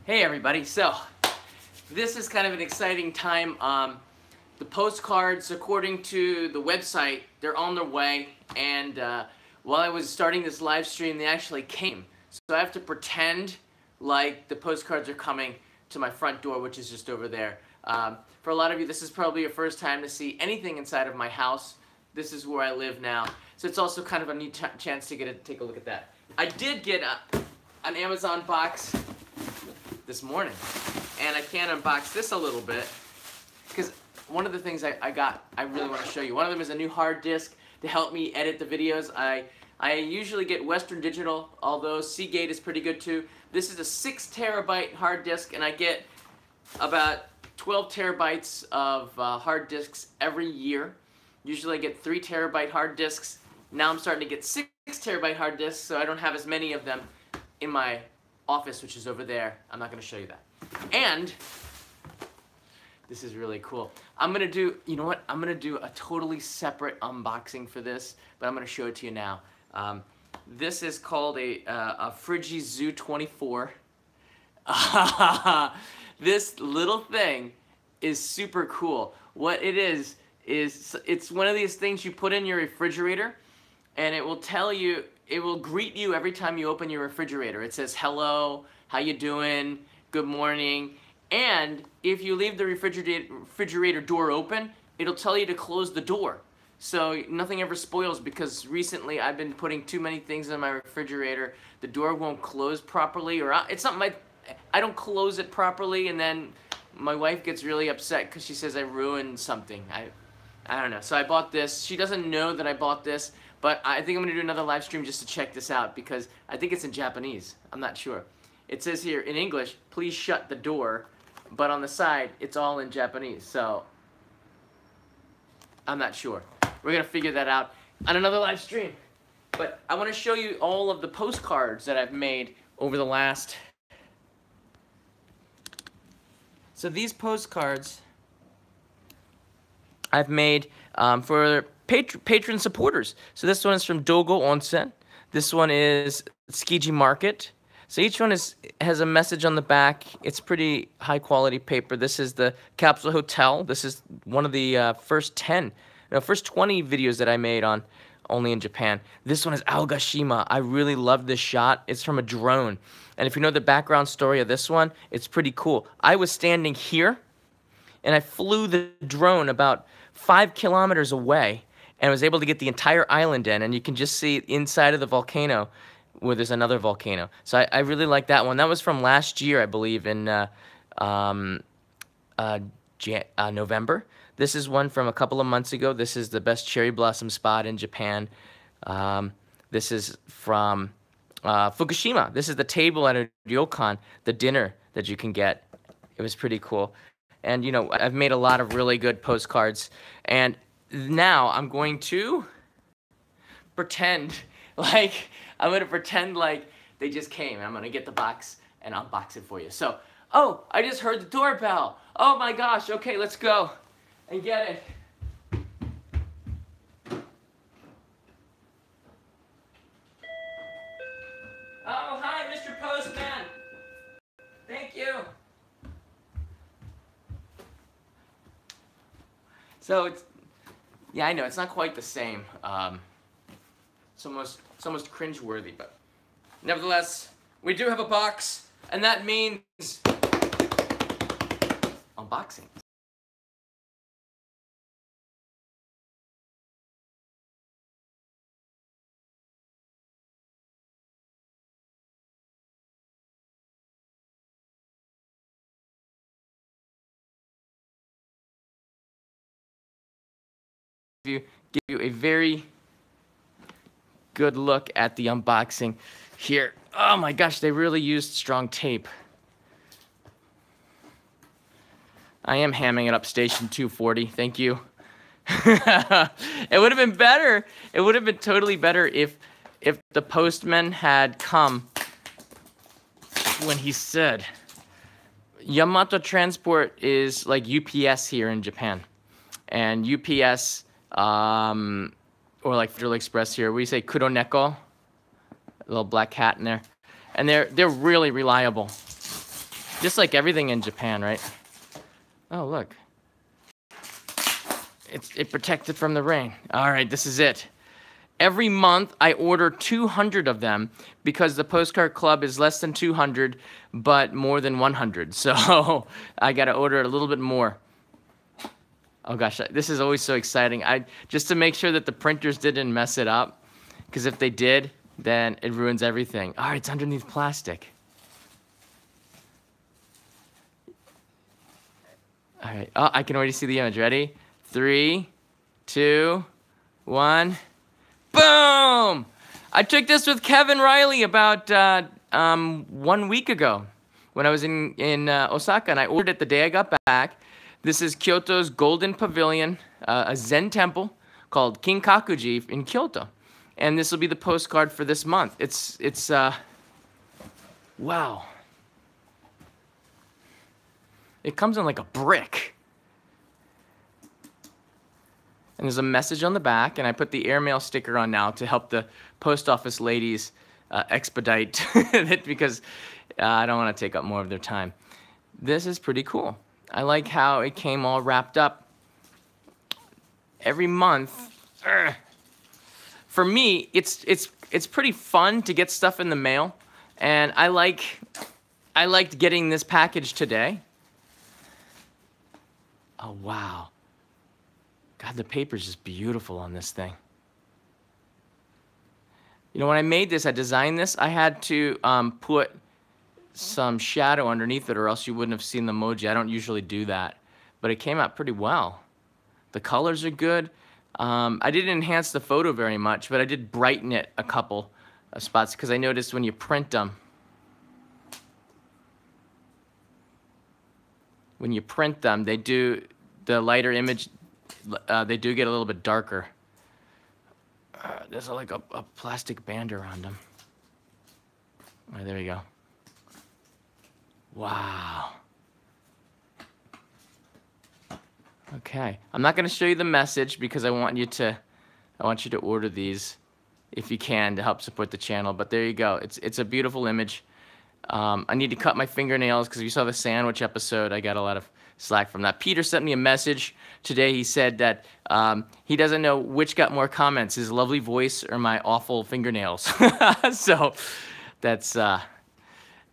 Hey everybody, so this is kind of an exciting time. The postcards, according to the website, they're on their way, and while I was starting this live stream, they actually came. So I have to pretend like the postcards are coming to my front door, which is just over there. For a lot of you, this is probably your first time to see anything inside of my house. This is where I live now, so it's also kind of a neat chance to take a look at that. I did get an Amazon box this morning, and I can unbox this a little bit because one of the things I really want to show you. One of them is a new hard disk to help me edit the videos. I usually get Western Digital, although Seagate is pretty good too. This is a 6 terabyte hard disk, and I get about 12 terabytes of hard disks every year. Usually I get 3 terabyte hard disks. Now I'm starting to get 6 terabyte hard disks, so I don't have as many of them in my office, which is over there. I'm not going to show you that. And this is really cool. I'm going to do, you know what? I'm going to do a totally separate unboxing for this, but I'm going to show it to you now. This is called a Frigi Zoo 24. This little thing is super cool. What it is it's one of these things you put in your refrigerator, and it will tell you, it will greet you every time you open your refrigerator. It says, hello, how you doing, good morning. And if you leave the refrigerator door open, it'll tell you to close the door. So nothing ever spoils, because recently I've been putting too many things in my refrigerator. The door won't close properly, or it's something I don't close it properly, and then my wife gets really upset because she says I ruined something. I don't know. So I bought this. She doesn't know that I bought this, but I think I'm going to do another live stream just to check this out, because I think it's in Japanese. I'm not sure. It says here in English, please shut the door, but on the side, it's all in Japanese. So I'm not sure. We're going to figure that out on another live stream. But I want to show you all of the postcards that I've made over the last... So these postcards I've made for patron supporters. So this one is from Dogo Onsen. This one is Tsukiji Market. So each one has a message on the back. It's pretty high quality paper. This is the Capsule Hotel. This is one of the first 20 videos that I made on only in Japan. This one is Aogashima. I really love this shot. It's from a drone. And if you know the background story of this one, it's pretty cool. I was standing here, and I flew the drone about 5 kilometers away, and was able to get the entire island in. And you can just see inside of the volcano where there's another volcano. So I really like that one. That was from last year, I believe, in November. This is one from a couple of months ago. This is the best cherry blossom spot in Japan. This is from Fukushima. This is the table at a ryokan, the dinner that you can get. It was pretty cool. And, you know, I've made a lot of really good postcards. And now I'm going to pretend like, they just came. I'm going to get the box and unbox it for you. So, oh, I just heard the doorbell. Oh my gosh. Okay, let's go and get it. Oh, hi, Mr. Postman. Thank you. So it's, yeah, I know, it's not quite the same. It's almost cringeworthy, but nevertheless, we do have a box, and that means unboxing. Give you a very good look at the unboxing here. Oh my gosh, they really used strong tape. I am hamming it up station 240. Thank you. It would have been better. It would have been totally better if the postman had come when he said. Yamato Transport is like UPS here in Japan. And UPS or like Federal Express here, we say Kuroneko, a little black cat in there, and they're really reliable. Just like everything in Japan, right? Oh, look. It protected from the rain. All right, this is it. Every month, I order 200 of them because the Postcard Club is less than 200, but more than 100. So I got to order a little bit more. Oh gosh, this is always so exciting. Just to make sure that the printers didn't mess it up, because if they did, then it ruins everything. All right, it's underneath plastic. All right, oh, I can already see the image. Ready? 3, 2, 1. Boom! I took this with Kevin Riley about 1 week ago when I was in Osaka, and I ordered it the day I got back. This is Kyoto's Golden Pavilion, a Zen temple called Kinkakuji in Kyoto. And this will be the postcard for this month. It's wow. It comes in like a brick. And there's a message on the back, and I put the airmail sticker on now to help the post office ladies expedite it because I don't want to take up more of their time. This is pretty cool. I like how it came all wrapped up. Every month, for me, it's pretty fun to get stuff in the mail, and I liked getting this package today. Oh wow. God, the paper's just beautiful on this thing. You know, when I made this, I designed this, I had to put some shadow underneath it or else you wouldn't have seen the emoji. I don't usually do that, but it came out pretty well. The colors are good. I didn't enhance the photo very much, but I did brighten it a couple of spots because I noticed when you print them, they do, the lighter image, they do get a little bit darker. There's like a plastic band around them. All right, there we go. Wow. Okay, I'm not going to show you the message because I want you to order these if you can to help support the channel. But there you go. It's a beautiful image. I need to cut my fingernails because you saw the sandwich episode. I got a lot of slack from that. Peter sent me a message today. He said that he doesn't know which got more comments, his lovely voice or my awful fingernails. So that's not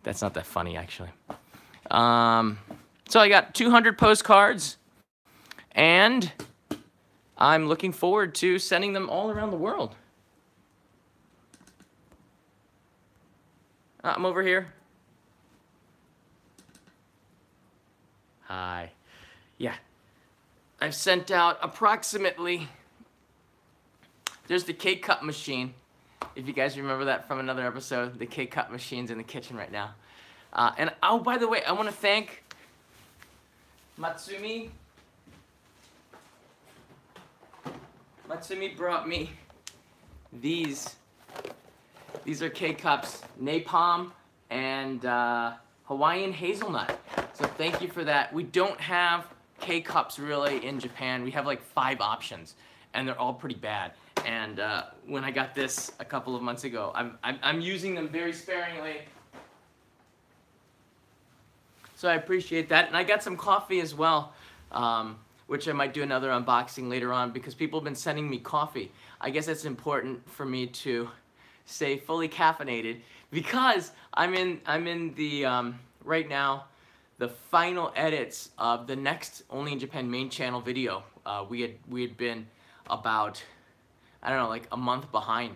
that funny, actually. So I got 200 postcards, and I'm looking forward to sending them all around the world. I'm over here. Hi. Yeah. I've sent out approximately, there's the cake cut machine. If you guys remember that from another episode, the cake cut machine's in the kitchen right now. And oh, by the way, I want to thank Matsumi. Matsumi brought me these. These are K-Cups, Napalm and Hawaiian Hazelnut. So thank you for that. We don't have K-Cups really in Japan. We have like 5 options, and they're all pretty bad. And when I got this a couple of months ago, I'm using them very sparingly. So I appreciate that. And I got some coffee as well, which I might do another unboxing later on because people have been sending me coffee. I guess it's important for me to stay fully caffeinated because I'm in the right now the final edits of the next Only in Japan main channel video. We had been about, I don't know, like a month behind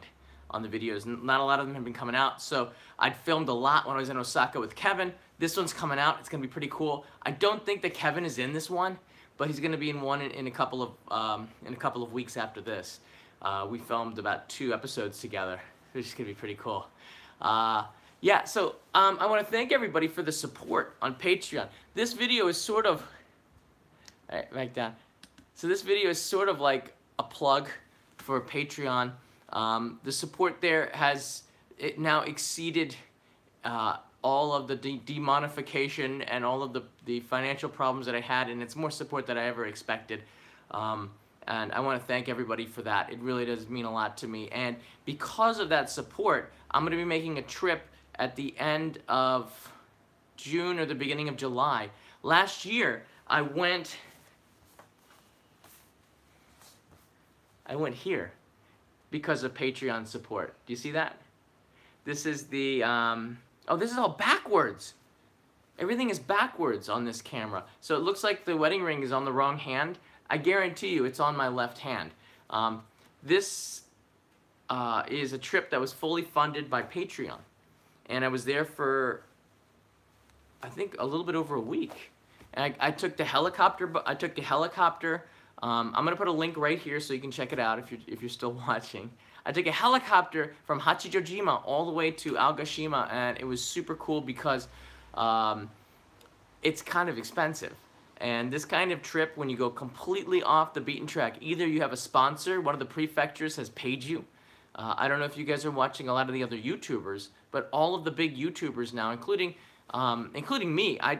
on the videos. Not a lot of them have been coming out, so I'd filmed a lot when I was in Osaka with Kevin. This one's coming out. It's gonna be pretty cool. I don't think that Kevin is in this one, but he's gonna be in one in a couple of weeks after this. We filmed about 2 episodes together, which is gonna be pretty cool. Yeah, so I want to thank everybody for the support on Patreon. This video is sort of, all right, back down. So this video is sort of like a plug for Patreon. The support there has now exceeded all of the demonetization and all of the financial problems that I had, and it's more support than I ever expected. And I want to thank everybody for that. It really does mean a lot to me. And because of that support, I'm going to be making a trip at the end of June or the beginning of July. Last year, I went here because of Patreon support. Do you see that? This is the, oh, this is all backwards. Everything is backwards on this camera. So it looks like the wedding ring is on the wrong hand. I guarantee you it's on my left hand. This is a trip that was fully funded by Patreon. And I was there for, I think, a little bit over a week. And I took the helicopter. I'm gonna put a link right here so you can check it out if you're still watching. I took a helicopter from Hachijojima all the way to Aogashima, and it was super cool because it's kind of expensive. And this kind of trip, when you go completely off the beaten track, either you have a sponsor, one of the prefectures has paid you. I don't know if you guys are watching a lot of the other YouTubers, but all of the big YouTubers now, including me, I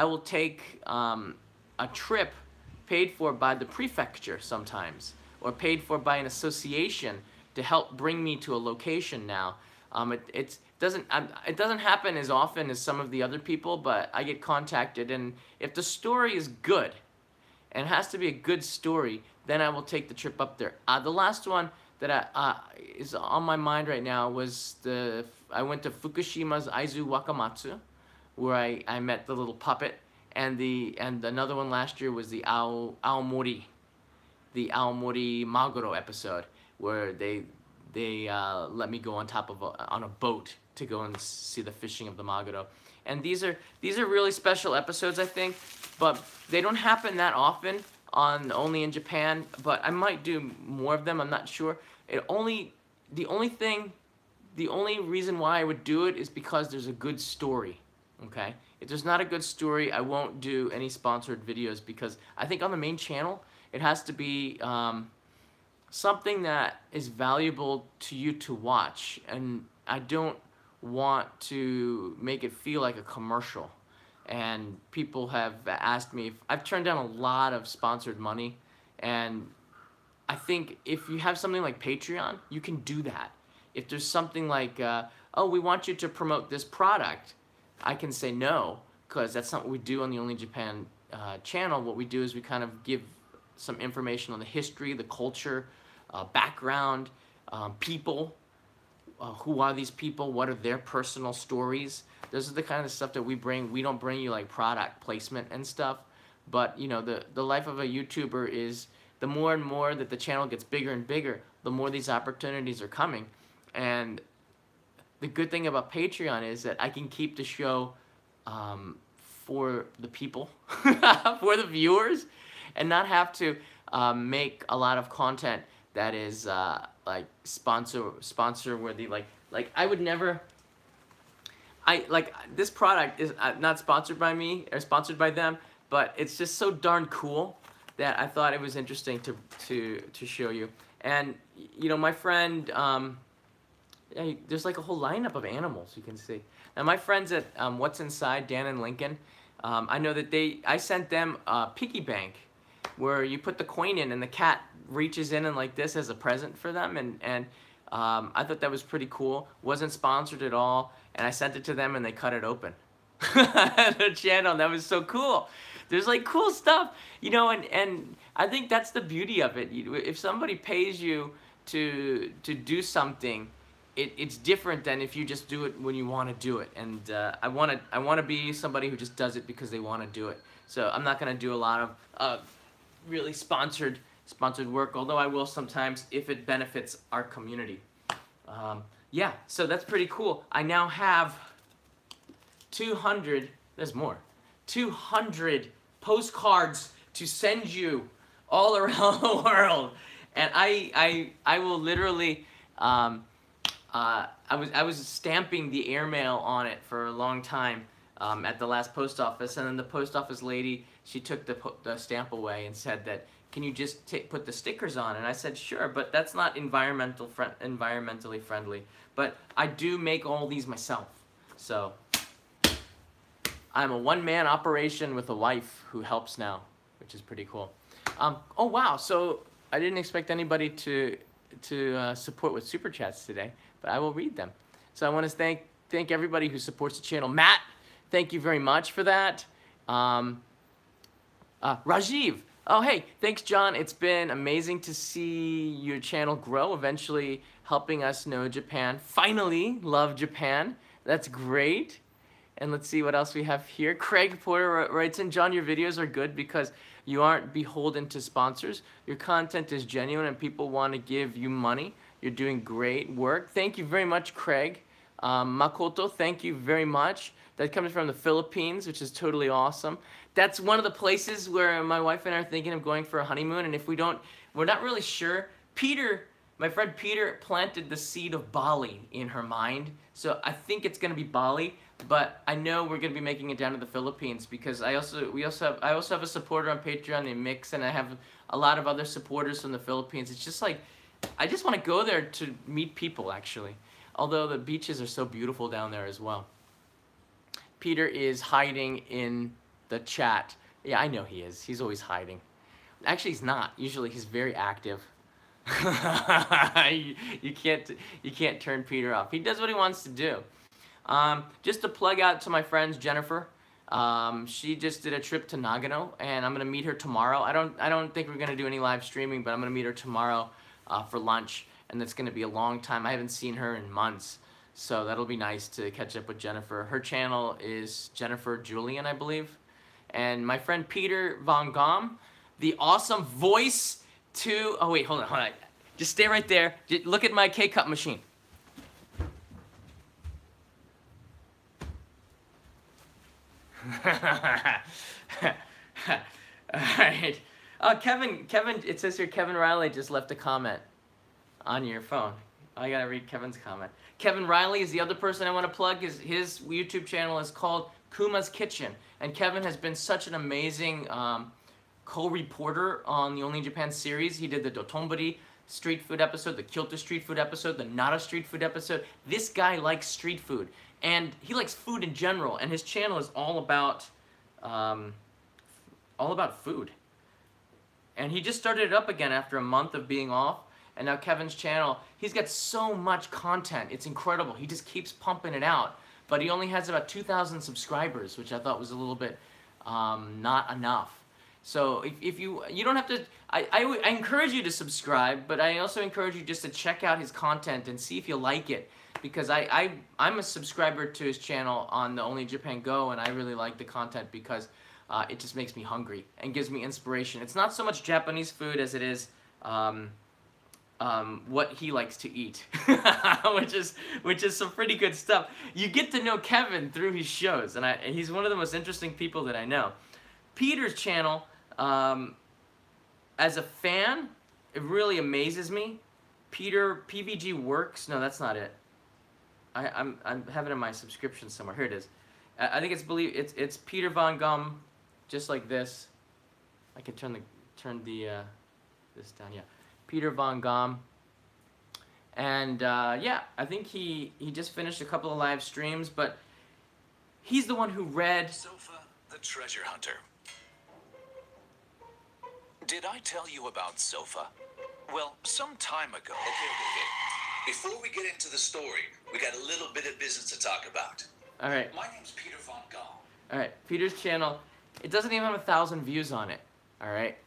will take a trip paid for by the prefecture sometimes, or paid for by an association to help bring me to a location now. It doesn't happen as often as some of the other people, but I get contacted, and if the story is good, and it has to be a good story, then I will take the trip up there. The last one that is on my mind right now was I went to Fukushima's Aizu Wakamatsu, where I met the little puppet, and another one last year was the Aomori Maguro episode, where they let me go on top of on a boat to go and see the fishing of the Maguro. And these are really special episodes, I think, but they don't happen that often only in Japan, but I might do more of them, I'm not sure. The only reason why I would do it is because there's a good story, okay? If there's not a good story, I won't do any sponsored videos, because I think on the main channel, it has to be something that is valuable to you to watch, and I don't want to make it feel like a commercial. And people have asked me, I've turned down a lot of sponsored money, and I think if you have something like Patreon, you can do that. If there's something like, oh, we want you to promote this product, I can say no, because that's not what we do on the Only Japan channel. What we do is we kind of give some information on the history, the culture, background, people, who are these people, what are their personal stories. Those are the kind of stuff that we bring. We don't bring you like product placement and stuff, but you know, the life of a YouTuber is, the more and more that the channel gets bigger and bigger, the more these opportunities are coming. And the good thing about Patreon is that I can keep the show for the people, for the viewers, and not have to make a lot of content that is like sponsor worthy. Like I would never. This product is not sponsored by me or sponsored by them, but it's just so darn cool that I thought it was interesting to show you. And you know, my friend, there's like a whole lineup of animals you can see. Now my friends at What's Inside, Dan and Lincoln, I know that I sent them a piggy bank where you put the coin in and the cat reaches in and like this as a present for them, and I thought that was pretty cool. Wasn't sponsored at all, and I sent it to them and they cut it open. The channel, that was so cool. There's like cool stuff, you know, and I think that's the beauty of it. If somebody pays you to do something, it's different than if you just do it when you want to do it. And I want to be somebody who just does it because they want to do it. So I'm not gonna do a lot of really sponsored work, although I will sometimes if it benefits our community. Yeah, so that's pretty cool. I now have 200. There's more. 200 postcards to send you all around the world, and I will literally. I was stamping the airmail on it for a long time at the last post office, and then the post office lady, she took the stamp away and said that, can you just put the stickers on? And I said, sure, but that's not environmentally friendly. But I do make all these myself, so I'm a one-man operation with a wife who helps now, which is pretty cool. Oh wow, so I didn't expect anybody to support with super chats today, but I will read them. So I want to thank everybody who supports the channel. Matt, thank you very much for that. Rajiv, oh hey, thanks John. It's been amazing to see your channel grow, eventually helping us know Japan. Finally, love Japan. That's great. And let's see what else we have here. Craig Porter writes in, John, your videos are good because you aren't beholden to sponsors. Your content is genuine and people want to give you money. You're doing great work. Thank you very much, Craig. Makoto, thank you very much. That comes from the Philippines, which is totally awesome. That's one of the places where my wife and I are thinking of going for a honeymoon, and if we don't, we're not really sure. Peter, my friend Peter, planted the seed of Bali in her mind, so I think it's gonna be Bali, but I know we're gonna be making it down to the Philippines because I also have a supporter on Patreon named Mix, and I have a lot of other supporters from the Philippines. It's just like, I just want to go there to meet people, actually, although the beaches are so beautiful down there as well. Peter is hiding in the chat. Yeah, I know he is. He's always hiding. Actually, he's not. Usually, he's very active. you can't turn Peter off. He does what he wants to do. Just to plug out to my friends, Jennifer. She just did a trip to Nagano, and I'm gonna meet her tomorrow. I don't think we're gonna do any live streaming, but I'm gonna meet her tomorrow for lunch, and that's gonna be a long time. I haven't seen her in months. So that'll be nice to catch up with Jennifer. Her channel is Jennifer Julian, I believe. And my friend Peter Von Gom, the awesome voice to... Oh, wait, hold on. Just stay right there. Just look at my K-Cup machine. All right. Oh, Kevin, it says here Kevin Riley just left a comment on your phone. I gotta read Kevin's comment. Kevin Riley is the other person I want to plug. His YouTube channel is called Kuma's Kitchen. And Kevin has been such an amazing co-reporter on the Only in Japan series. He did the Dotonbori street food episode, the Kyoto street food episode, the Nara street food episode. This guy likes street food. And he likes food in general. And his channel is all about food. And he just started it up again after a month of being off. And now Kevin's channel, he's got so much content. It's incredible. He just keeps pumping it out. But he only has about 2,000 subscribers, which I thought was a little bit not enough. So if you don't have to, I encourage you to subscribe, but I also encourage you just to check out his content and see if you like it. Because I'm a subscriber to his channel on the Only Japan Go, and I really like the content because it just makes me hungry and gives me inspiration. It's not so much Japanese food as it is what he likes to eat, which is some pretty good stuff. You get to know Kevin through his shows, and he's one of the most interesting people that I know. Peter's channel, as a fan, it really amazes me. Peter PVG Works. No, that's not it. I have it in my subscription somewhere. Here it is. I think it's Peter Von Gum, just like this. I can turn this down. Yeah. Peter Von Gom, and yeah, I think he just finished a couple of live streams, but he's the one who read Sofa, the treasure hunter. Did I tell you about Sofa? Well, some time ago. Okay. Before we get into the story, we got a little bit of business to talk about. All right. My name's Peter Von Gom. All right, Peter's channel, it doesn't even have 1,000 views on it. All right.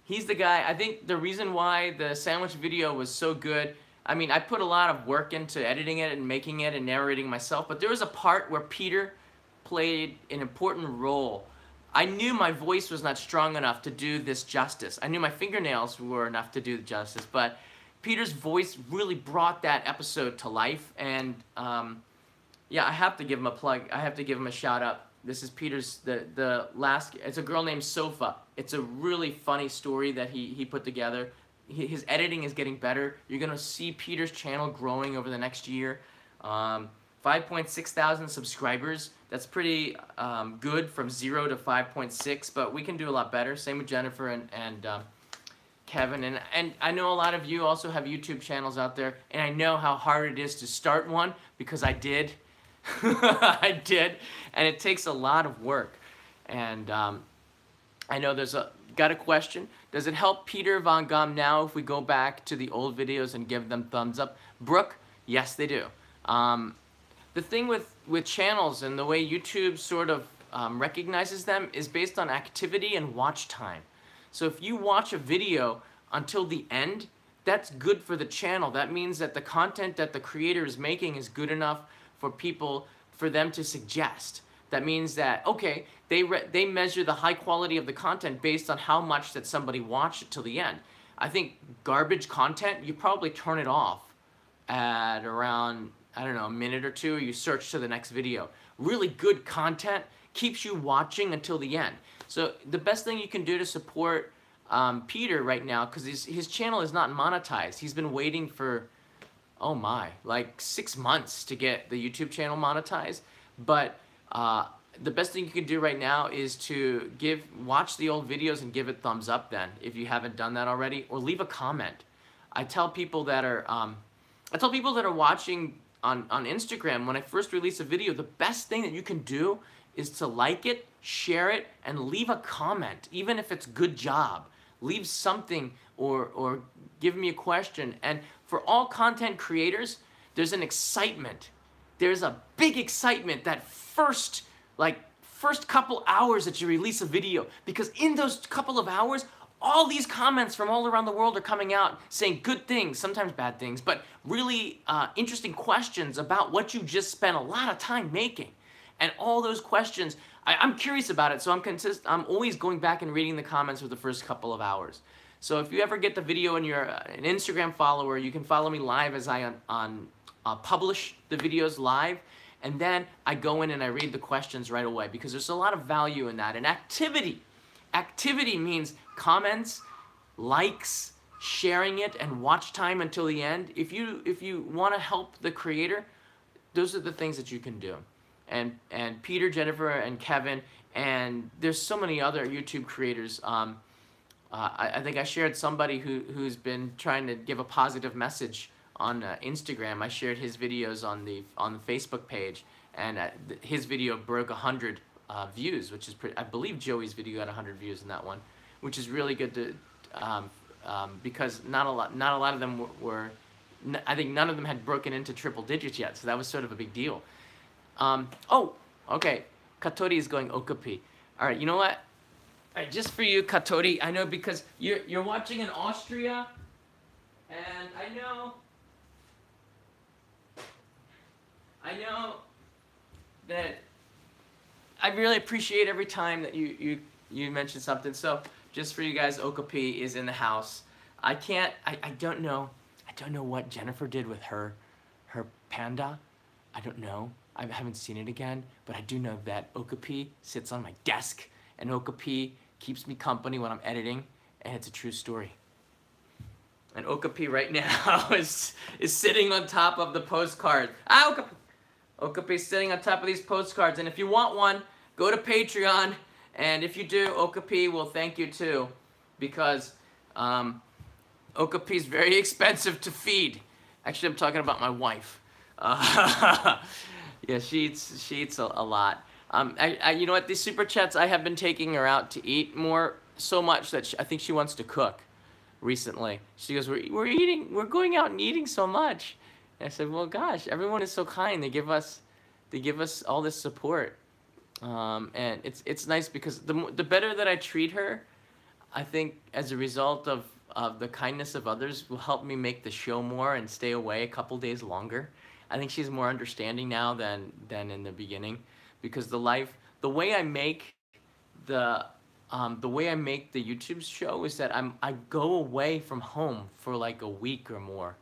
He's the guy, I think the reason why the sandwich video was so good, I mean, I put a lot of work into editing it and making it and narrating myself, but there was a part where Peter played an important role. I knew my voice was not strong enough to do this justice. I knew my fingernails were enough to do the justice, but Peter's voice really brought that episode to life, and yeah, I have to give him a plug. I have to give him a shout out. This is Peter's, the last, it's a girl named Sofa. It's a really funny story that he put together. His editing is getting better. You're going to see Peter's channel growing over the next year. 5.6 thousand subscribers. That's pretty good from 0 to 5.6, but we can do a lot better. Same with Jennifer and Kevin. And I know a lot of you also have YouTube channels out there, and I know how hard it is to start one because I did. I did, and it takes a lot of work. And I know got a question. Does it help Peter Von Gom now if we go back to the old videos and give them thumbs up? Brooke, yes they do. the thing with channels and the way YouTube sort of recognizes them is based on activity and watch time. So if you watch a video until the end, that's good for the channel. That means that the content that the creator is making is good enough for people, for them to suggest. That means that, okay, they measure the high quality of the content based on how much that somebody watched it till the end. I think garbage content, you probably turn it off at around, I don't know, a minute or two, you search to the next video. Really good content keeps you watching until the end. So the best thing you can do to support Peter right now, because his channel is not monetized. He's been waiting for, oh my, like 6 months to get the YouTube channel monetized. But the best thing you can do right now is to watch the old videos and give it thumbs up then, if you haven't done that already, or leave a comment. I tell people that are watching on Instagram, when I first release a video, the best thing that you can do is to like it, share it, and leave a comment, even if it's good job. Leave something or give me a question. And for all content creators, there's an excitement. There's a big excitement that first couple hours that you release a video, because in those couple of hours, all these comments from all around the world are coming out saying good things, sometimes bad things, but really interesting questions about what you just spent a lot of time making. And all those questions, I'm curious about it, so I'm always going back and reading the comments for the first couple of hours. So if you ever get the video and you're an Instagram follower, you can follow me live as I publish the videos live, and then I go in and I read the questions right away, because there's a lot of value in that. And activity means comments, likes, sharing it, and watch time until the end. If you want to help the creator, those are the things that you can do. And Peter, Jennifer, and Kevin, and there's so many other YouTube creators. I think I shared somebody who's been trying to give a positive message on Instagram. I shared his videos on the Facebook page, and his video broke 100 views, which is pretty. I believe Joey's video got 100 views in that one, which is really good to because not a lot of them were. I think none of them had broken into triple digits yet, so that was sort of a big deal. Oh, okay. Katori is going Okapi. All right, you know what? All right, just for you, Katori. I know because you're watching in Austria, and I know that I really appreciate every time that you mention something. So just for you guys, Okapi is in the house. I don't know what Jennifer did with her panda. I don't know. I haven't seen it again, but I do know that Okapi sits on my desk, and Okapi keeps me company when I'm editing, and it's a true story. And Okapi right now is sitting on top of the postcard. Ah, Okapi! Okapi's sitting on top of these postcards, and if you want one, go to Patreon, and if you do, Okapi will thank you too, because Okapi's very expensive to feed. Actually, I'm talking about my wife. Yeah, she eats a lot. You know what? These super chats, I have been taking her out to eat more, so much that I think she wants to cook. Recently, she goes, we're going out and eating so much. And I said, well, gosh, everyone is so kind. They give us all this support, and it's nice because the better that I treat her, I think as a result of the kindness of others will help me make the show more and stay away a couple days longer. I think she's more understanding now than in the beginning, because the way I make the YouTube show is that I go away from home for like a week or more,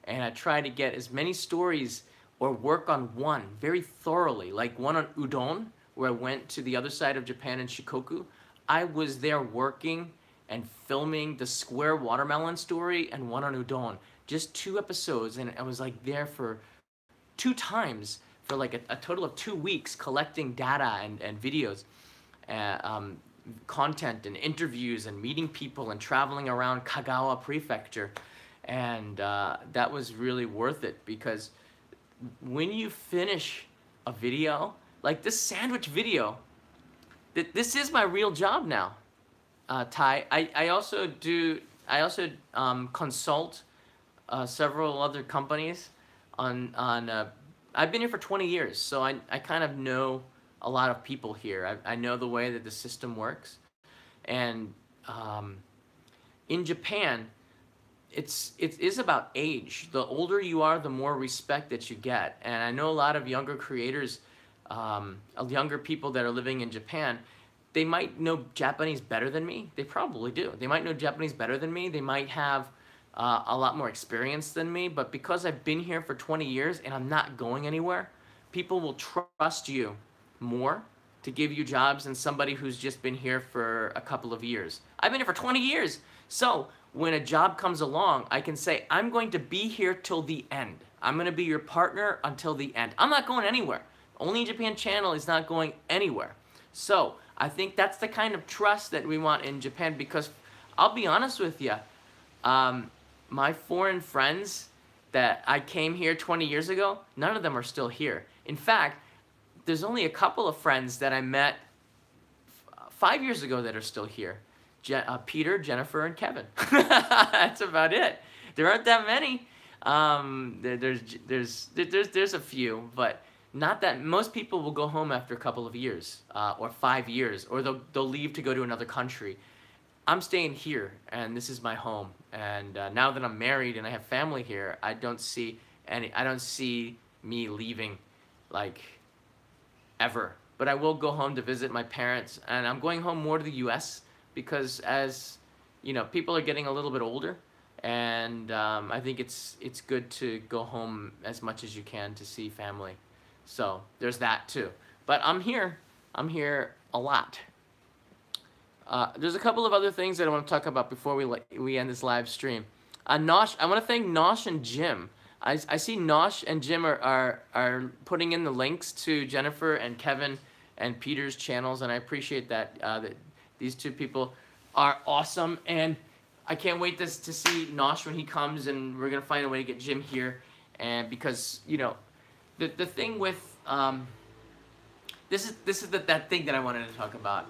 and I try to get as many stories or work on one very thoroughly, like one on udon, where I went to the other side of Japan in Shikoku. I was there working and filming the square watermelon story and one on udon, just 2 episodes, and I was like there for 2 times for like a total of 2 weeks collecting data and videos, content and interviews and meeting people and traveling around Kagawa Prefecture, and that was really worth it, because when you finish a video like this sandwich video, this is my real job now. Ty, I also consult several other companies on I've been here for 20 years, so I kind of know a lot of people here. I know the way that the system works. And in Japan, it is about age. The older you are, the more respect that you get. And I know a lot of younger creators, younger people that are living in Japan, they might know Japanese better than me. They probably do. They might know Japanese better than me. They might have a lot more experience than me. But because I've been here for 20 years and I'm not going anywhere, people will trust you more to give you jobs than somebody who's just been here for a couple of years. I've been here for 20 years. So when a job comes along, I can say, I'm going to be here till the end. I'm going to be your partner until the end. I'm not going anywhere. Only in Japan channel is not going anywhere. So I think that's the kind of trust that we want in Japan, because I'll be honest with you, my foreign friends that I came here 20 years ago, none of them are still here. In fact, there's only a couple of friends that I met 5 years ago that are still here. Peter, Jennifer, and Kevin. That's about it. There aren't that many. There's a few, but not that. Most people will go home after a couple of years, or 5 years, or they'll leave to go to another country. I'm staying here, and this is my home. And now that I'm married and I have family here, I don't see me leaving, like, ever. But I will go home to visit my parents, and I'm going home more to the U.S. because, as you know, people are getting a little bit older, and I think it's good to go home as much as you can to see family. So there's that too. But I'm here a lot. There's a couple of other things that I want to talk about before we end this live stream. Nosh, I want to thank Nosh and Jim. I see Nosh and Jim are putting in the links to Jennifer and Kevin and Peter's channels, and I appreciate that. That these two people are awesome, and I can't wait to see Nosh when he comes, and we're gonna find a way to get Jim here. And because, you know, the thing with this is that thing that I wanted to talk about.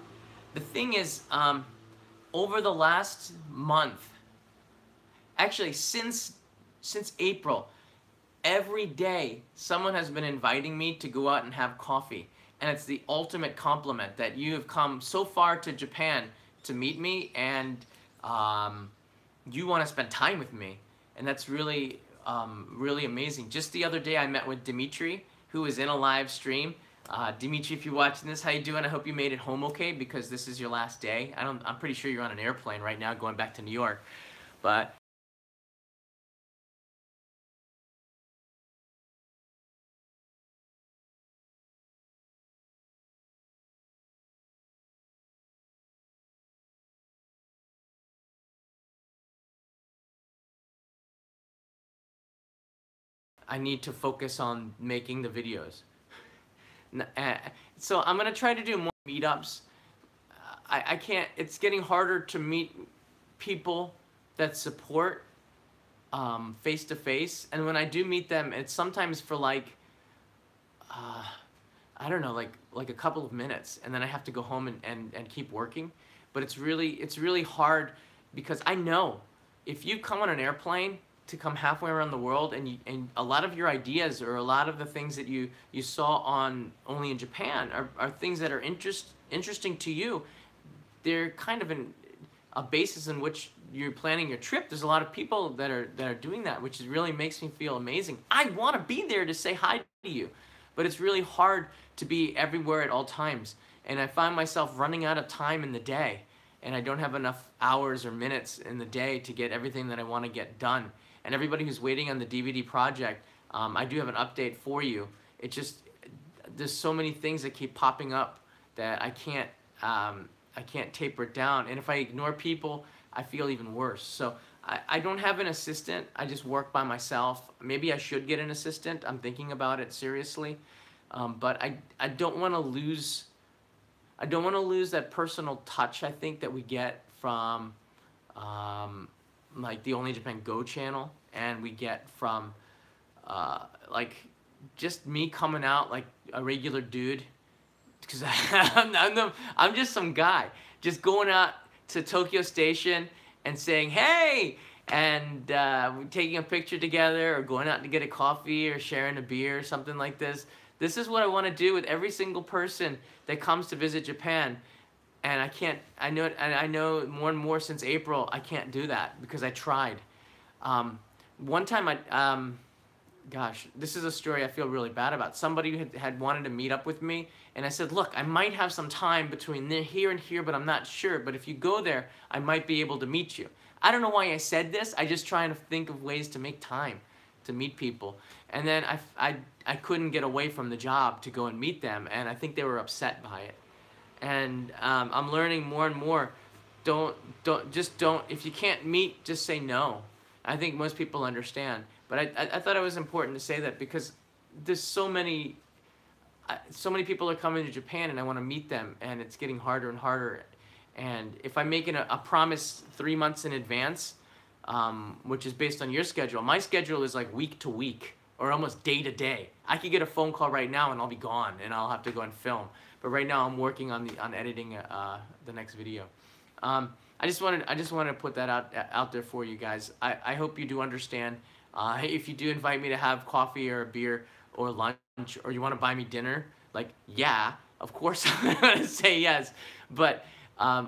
The thing is, over the last month, actually since April, every day someone has been inviting me to go out and have coffee, and it's the ultimate compliment that you have come so far to Japan to meet me, and you want to spend time with me, and that's really really amazing. Just the other day I met with Dimitri, who was in a live stream. Dimitri, if you're watching this, how you doing? I hope you made it home okay, because this is your last day. I'm pretty sure you're on an airplane right now going back to New York, but I need to focus on making the videos. So I'm gonna try to do more meetups. I can't. It's getting harder to meet people that support face to face, and when I do meet them, it's sometimes for like I don't know, like a couple of minutes, and then I have to go home and keep working. But it's really hard, because I know if you come on an airplane to come halfway around the world, and a lot of your ideas or a lot of the things that you saw on only in Japan are things that are interesting to you. They're kind of a basis in which you're planning your trip. There's a lot of people that are doing that, which really makes me feel amazing. I want to be there to say hi to you, but it's really hard to be everywhere at all times, and I find myself running out of time in the day, and I don't have enough hours or minutes in the day to get everything that I want to get done. And everybody who's waiting on the DVD project, I do have an update for you. It just, there's so many things that keep popping up that I can't taper it down. And if I ignore people, I feel even worse. So I don't have an assistant. I just work by myself. Maybe I should get an assistant. I'm thinking about it seriously. But I don't want to lose. I don't want to lose that personal touch, I think, that we get from like the Only Japan Go channel, and we get from like just me coming out like a regular dude, because I'm just some guy just going out to Tokyo Station and saying, hey, and we're taking a picture together or going out to get a coffee or sharing a beer or something like this. This is what I want to do with every single person that comes to visit Japan. And I can't, I know more and more since April, I can't do that because I tried. One time gosh, this is a story I feel really bad about. Somebody had wanted to meet up with me, and I said, look, I might have some time between here and here, but I'm not sure. But if you go there, I might be able to meet you. I don't know why I said this. I just trying to think of ways to make time to meet people. And then I couldn't get away from the job to go and meet them, and I think they were upset by it. And I'm learning more and more, just don't, if you can't meet, just say no. I think most people understand. But I thought it was important to say that because there's so many people are coming to Japan and I want to meet them, and it's getting harder and harder. And if I'm making a promise 3 months in advance, which is based on your schedule, my schedule is like week to week or almost day to day. I could get a phone call right now and I'll be gone and I'll have to go and film. But right now I'm working on editing the next video. I just wanted to put that out there for you guys. I hope you do understand. If you do invite me to have coffee or a beer or lunch, or you want to buy me dinner, like, yeah, of course I'm gonna say yes. But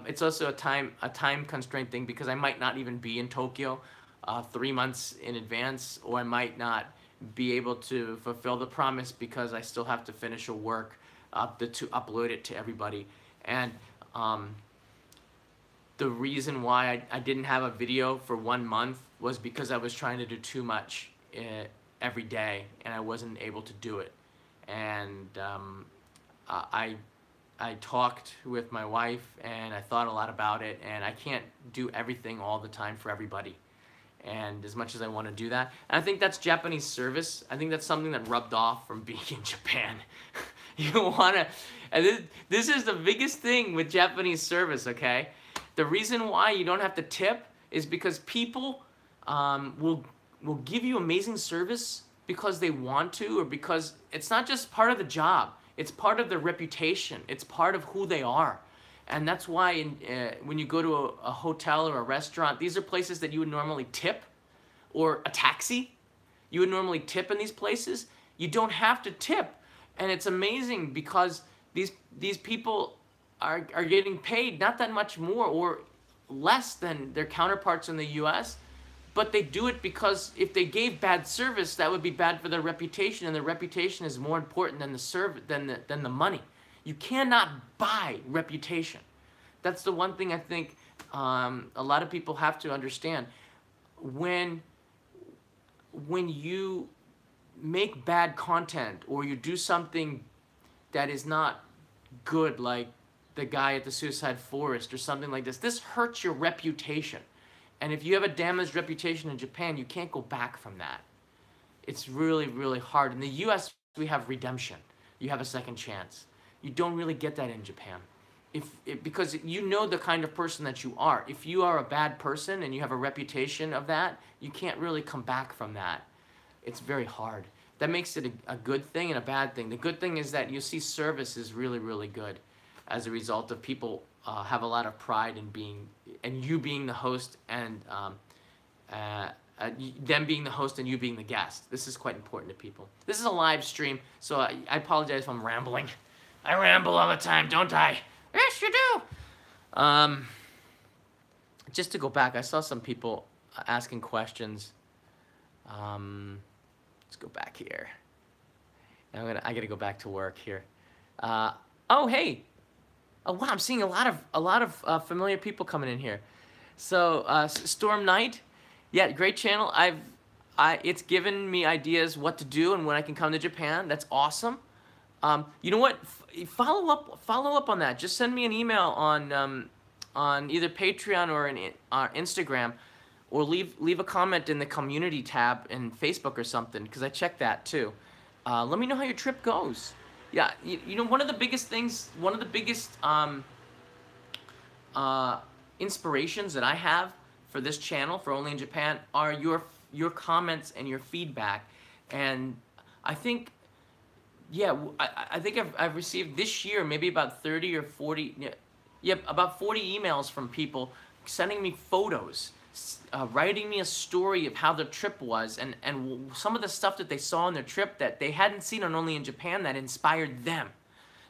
it's also a time constraint thing because I might not even be in Tokyo 3 months in advance, or I might not be able to fulfill the promise because I still have to finish a work to upload it to everybody. And the reason why I didn't have a video for 1 month was because I was trying to do too much every day, and I wasn't able to do it. And I talked with my wife, and I thought a lot about it, and I can't do everything all the time for everybody. And as much as I want to do that, and I think that's Japanese service. I think that's something that rubbed off from being in Japan. You want to, and this is the biggest thing with Japanese service, okay? The reason why you don't have to tip is because people will give you amazing service because they want to, or because it's not just part of the job. It's part of their reputation. It's part of who they are. And that's why when you go to a hotel or a restaurant, these are places that you would normally tip, or a taxi. You would normally tip in these places. You don't have to tip. And it's amazing because these people are getting paid not that much more or less than their counterparts in the US, but they do it because if they gave bad service, that would be bad for their reputation, and their reputation is more important than the money. You cannot buy reputation. That's the one thing I think a lot of people have to understand. When you make bad content or you do something that is not good, like the guy at the Suicide Forest or something like this hurts your reputation. And if you have a damaged reputation in Japan, you can't go back from that. It's really, really hard. In the US, we have redemption. You have a second chance. You don't really get that in Japan. Because you know the kind of person that you are. If you are a bad person and you have a reputation of that, you can't really come back from that. It's very hard. That makes it a good thing and a bad thing. The good thing is that you see service is really, really good as a result of people have a lot of pride in you being the host, and them being the host and you being the guest. This is quite important to people. This is a live stream, so I apologize if I'm rambling. I ramble all the time, don't I? Yes, you do. Just to go back, I saw some people asking questions. Let's go back here. I gotta go back to work here. Oh, hey. Oh wow, I'm seeing a lot of familiar people coming in here. So Storm Knight, yeah, great channel. It's given me ideas what to do and when I can come to Japan. That's awesome. You know what? Follow up on that. Just send me an email on either Patreon or on Instagram, or leave a comment in the community tab in Facebook or something, because I check that too. Let me know how your trip goes. Yeah, you know, one of the biggest inspirations that I have for this channel, for Only in Japan, are your comments and your feedback. And I think, yeah, I think I've received this year maybe about 30 or 40, yeah, about 40 emails from people sending me photos, writing me a story of how their trip was, and some of the stuff that they saw on their trip that they hadn't seen on Only in Japan that inspired them.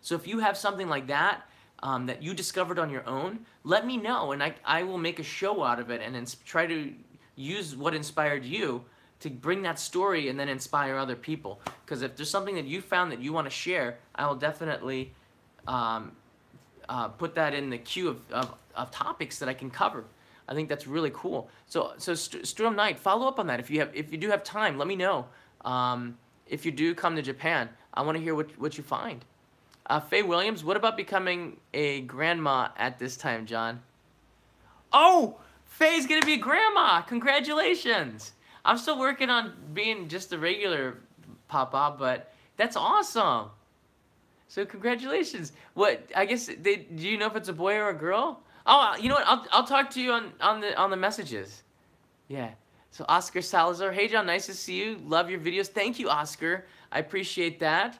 So if you have something like that that you discovered on your own, let me know, and I will make a show out of it and try to use what inspired you to bring that story and then inspire other people. Because if there's something that you found that you want to share, I will definitely put that in the queue of topics that I can cover. I think that's really cool. So Storm Knight, follow up on that. If you do have time, let me know. If you do come to Japan, I want to hear what you find. Faye Williams, what about becoming a grandma at this time, John? Oh, Faye's gonna be a grandma. Congratulations. I'm still working on being just a regular papa, but that's awesome. So congratulations. What? I guess do you know if it's a boy or a girl? Oh, you know what? I'll talk to you on the messages. Yeah. So Oscar Salazar, hey John, nice to see you. Love your videos. Thank you, Oscar. I appreciate that.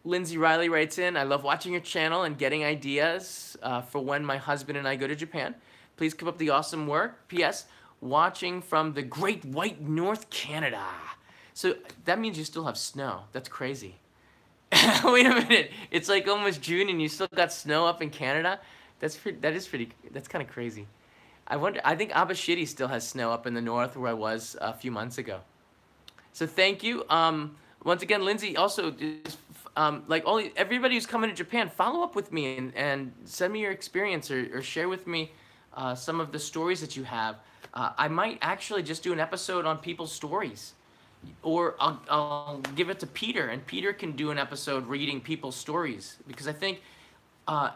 Lindsay Riley writes in, I love watching your channel and getting ideas for when my husband and I go to Japan. Please keep up the awesome work. P.S. Watching from the Great White North, Canada. So that means you still have snow. That's crazy. Wait a minute. It's like almost June and you still got snow up in Canada? That's kind of crazy. I think Abashiri still has snow up in the north where I was a few months ago. So thank you. Once again, Lindsay, also, like everybody who's coming to Japan, follow up with me and send me your experience or share with me some of the stories that you have. I might actually just do an episode on people's stories. Or I'll give it to Peter, and Peter can do an episode reading people's stories. Because I think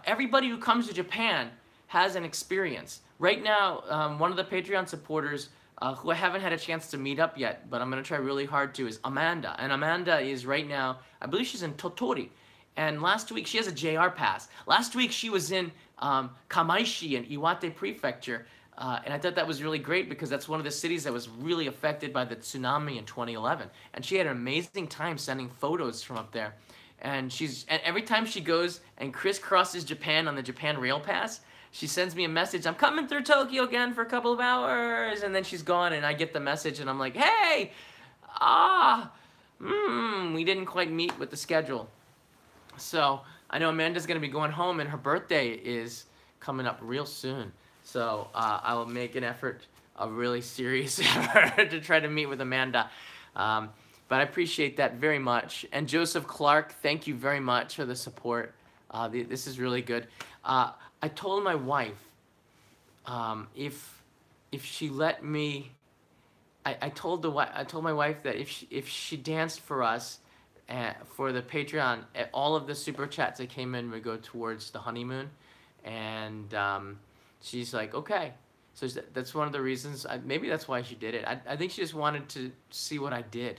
everybody who comes to Japan has an experience. Right now, one of the Patreon supporters who I haven't had a chance to meet up yet, but I'm going to try really hard to, is Amanda. And Amanda is right now, I believe she's in Tottori. And last week, she has a JR pass. Last week, she was in Kamaishi in Iwate Prefecture. And I thought that was really great because that's one of the cities that was really affected by the tsunami in 2011. And she had an amazing time sending photos from up there. And every time she goes and crisscrosses Japan on the Japan Rail Pass, she sends me a message, I'm coming through Tokyo again for a couple of hours, and then she's gone, and I get the message, and I'm like, hey, we didn't quite meet with the schedule. So I know Amanda's going to be going home, and her birthday is coming up real soon. So I will make an effort, a really serious effort, to try to meet with Amanda. But I appreciate that very much. And Joseph Clark, thank you very much for the support. This is really good. I told my wife if she let me, I told my wife that if she danced for us for the Patreon, all of the super chats that came in would go towards the honeymoon, and she's like, okay. So that's one of the reasons. Maybe that's why she did it. I think she just wanted to see what I did.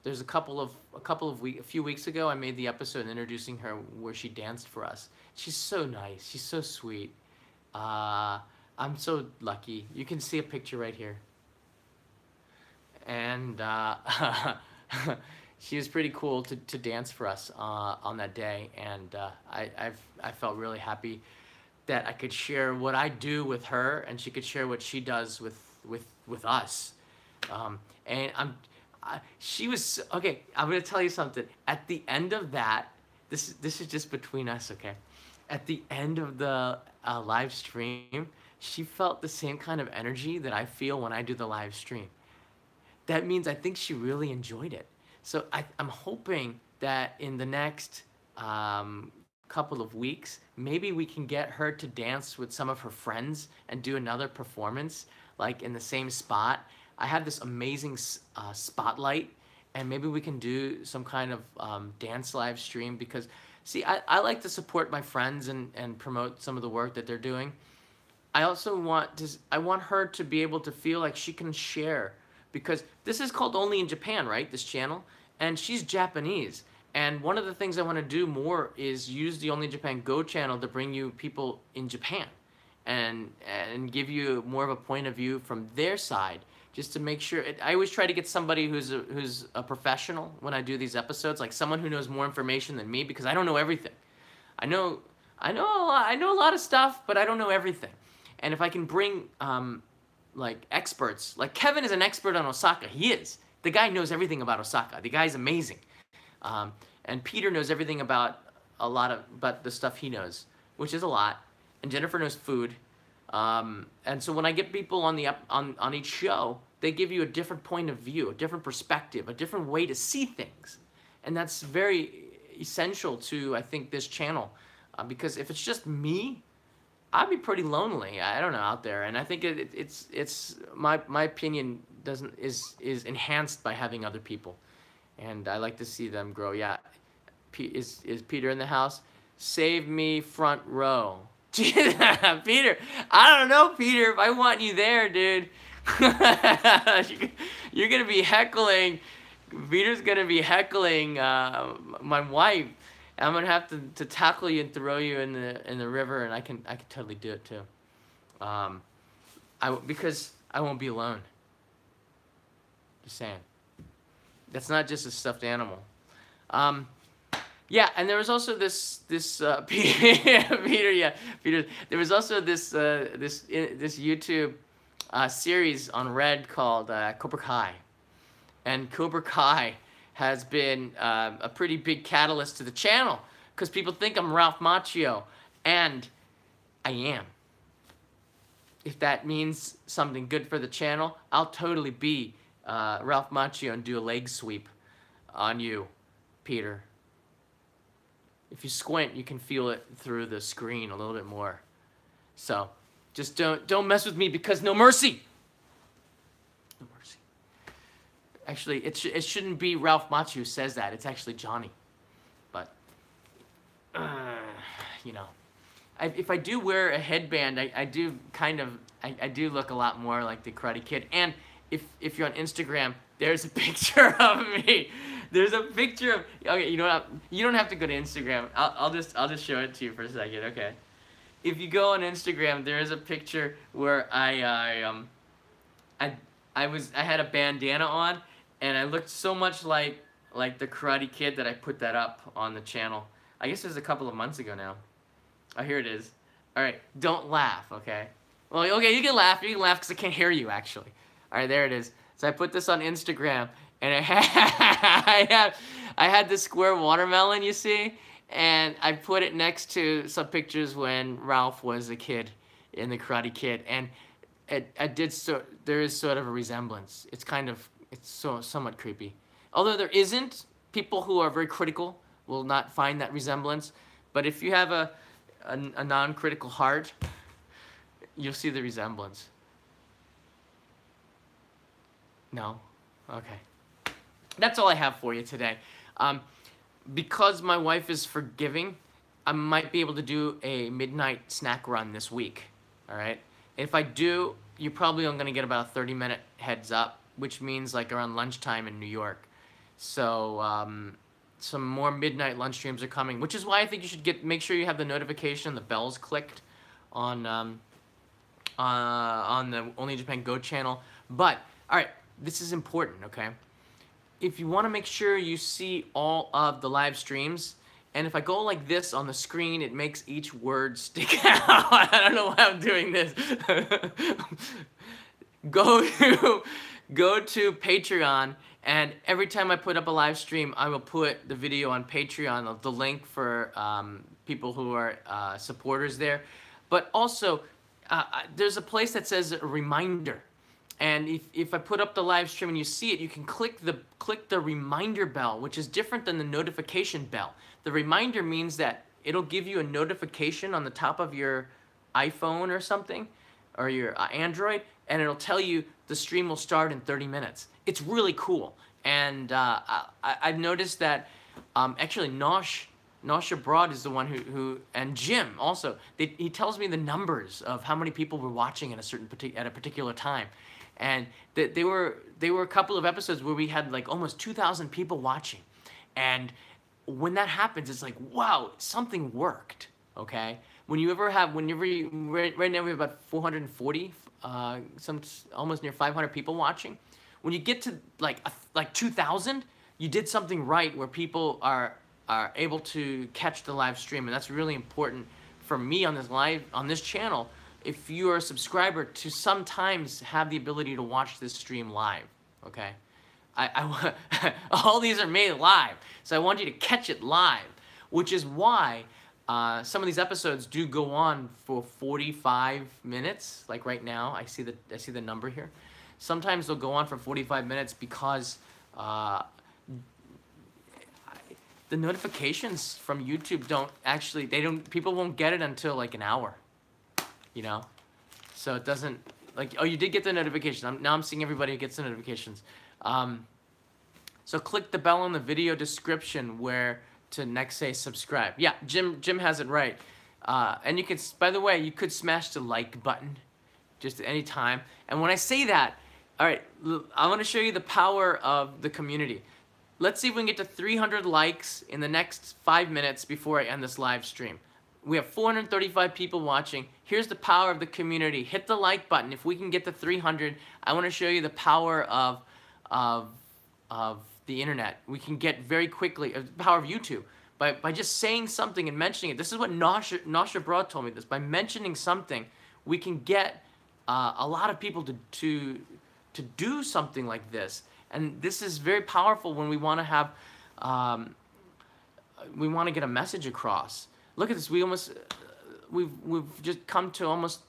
There's a few weeks ago, I made the episode introducing her where she danced for us. She's so nice. She's so sweet. I'm so lucky. You can see a picture right here. And she was pretty cool to dance for us on that day. And I felt really happy that I could share what I do with her, and she could share what she does with us. And she was, okay, I'm going to tell you something. At the end of that, this is just between us, okay? At the end of the live stream, she felt the same kind of energy that I feel when I do the live stream. That means I think she really enjoyed it. So I'm hoping that in the next couple of weeks, maybe we can get her to dance with some of her friends and do another performance, like in the same spot. I have this amazing spotlight, and maybe we can do some kind of dance live stream because, see, I like to support my friends and promote some of the work that they're doing. I also want her to be able to feel like she can share, because this is called Only in Japan, right, this channel? And she's Japanese. And one of the things I want to do more is use the Only in Japan Go channel to bring you people in Japan and give you more of a point of view from their side, just to make sure. I always try to get somebody who's a professional when I do these episodes, like someone who knows more information than me, because I don't know everything. I know a lot of stuff, but I don't know everything. And if I can bring like experts, like Kevin is an expert on Osaka. He is. The guy knows everything about Osaka. The guy's amazing. And Peter knows everything about about the stuff he knows, which is a lot. And Jennifer knows food. And so when I get people on each show, they give you a different point of view, a different perspective, a different way to see things. And that's very essential to, I think, this channel. Because if it's just me, I'd be pretty lonely. I don't know, out there. And I think it's my opinion is enhanced by having other people. And I like to see them grow. Yeah. Is Peter in the house? Save me front row. Peter, I don't know, Peter, if I want you there, dude. You're gonna be heckling. Peter's gonna be heckling my wife. I'm gonna have to tackle you and throw you in the river, and I can totally do it too. Because I won't be alone. Just saying. That's not just a stuffed animal. Yeah, and there was also this Peter. There was also this YouTube series on Red called Cobra Kai, and Cobra Kai has been a pretty big catalyst to the channel because people think I'm Ralph Macchio, and I am. If that means something good for the channel, I'll totally be Ralph Macchio and do a leg sweep on you, Peter. If you squint, you can feel it through the screen a little bit more. So, just don't mess with me because no mercy. No mercy. Actually, it shouldn't be Ralph Macchio who says that. It's actually Johnny. But, you know, if I do wear a headband, I do look a lot more like the Karate Kid. And if you're on Instagram, there's a picture of me. There's a picture of, okay, you know what, you don't have to go to Instagram. I'll just show it to you for a second, okay? If you go on Instagram, there is a picture where I had a bandana on, and I looked so much like the Karate Kid that I put that up on the channel. I guess it was a couple of months ago now. Oh, here it is. All right, don't laugh, okay? Well, okay, you can laugh because I can't hear you, actually. All right, there it is. So I put this on Instagram, and I had this square watermelon, you see, and I put it next to some pictures when Ralph was a kid in the Karate Kid, and there is sort of a resemblance. It's somewhat creepy. Although there isn't, people who are very critical will not find that resemblance, but if you have a non-critical heart, you'll see the resemblance. No? Okay. That's all I have for you today. Because my wife is forgiving, I might be able to do a midnight snack run this week. All right? If I do, you're probably only going to get about a 30-minute heads up, which means like around lunchtime in New York. So some more midnight lunch streams are coming, which is why I think you should make sure you have the notification, the bells clicked on the Only in Japan Go channel. But all right, this is important, okay? If you want to make sure you see all of the live streams, and if I go like this on the screen, it makes each word stick out. I don't know why I'm doing this. Go to Patreon, and every time I put up a live stream, I will put the video on Patreon, the link for people who are supporters there. But also, there's a place that says a reminder. And if I put up the live stream and you see it, you can click the reminder bell, which is different than the notification bell. The reminder means that it'll give you a notification on the top of your iPhone or something, or your Android, and it'll tell you the stream will start in 30 minutes. It's really cool. And I've noticed that actually Nosh Abroad is the one who and Jim also, he tells me the numbers of how many people were watching at a particular time. And they were a couple of episodes where we had like almost 2,000 people watching. And when that happens, it's like, wow, something worked, okay? Right now we have about 440, almost near 500 people watching. When you get to like 2,000, you did something right where people are able to catch the live stream. And that's really important for me on this channel if you are a subscriber, to sometimes have the ability to watch this stream live, okay? All these are made live, so I want you to catch it live, which is why some of these episodes do go on for 45 minutes. Like right now, I see the number here. Sometimes they'll go on for 45 minutes because the notifications from YouTube people won't get it until like an hour, you know? So it doesn't, like, oh, you did get the notification. Now I'm seeing everybody who gets the notifications. So click the bell in the video description where to next say subscribe. Yeah, Jim has it right. And you can, by the way, you could smash the like button just at any time. And when I say that, all right, I want to show you the power of the community. Let's see if we can get to 300 likes in the next 5 minutes before I end this live stream. We have 435 people watching. Here's the power of the community. Hit the like button. If we can get to 300, I want to show you the power of the internet. We can get very quickly, the power of YouTube. By just saying something and mentioning it. This is what Nasha Broad told me this. By mentioning something, we can get a lot of people to do something like this. And this is very powerful when we want to have, we want to get a message across. Look at this. We've just come to almost,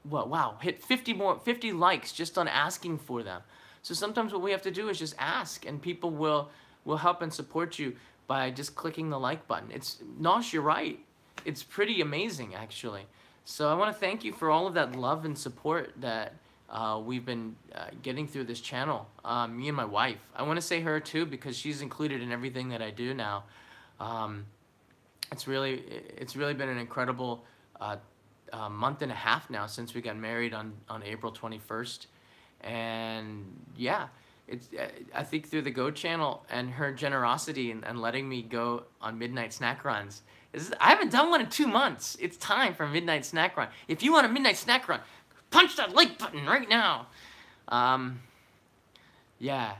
wow, hit 50 likes just on asking for them. So sometimes what we have to do is just ask, and people will help and support you by just clicking the like button. Nosh, you're right. It's pretty amazing, actually. So I want to thank you for all of that love and support that we've been getting through this channel. Me and my wife. I want to say her too because she's included in everything that I do now. It's really been an incredible month and a half now since we got married on April 21st. And yeah, I think through the Go channel and her generosity and letting me go on midnight snack runs. I haven't done one in 2 months. It's time for a midnight snack run. If you want a midnight snack run, punch that like button right now. Yeah,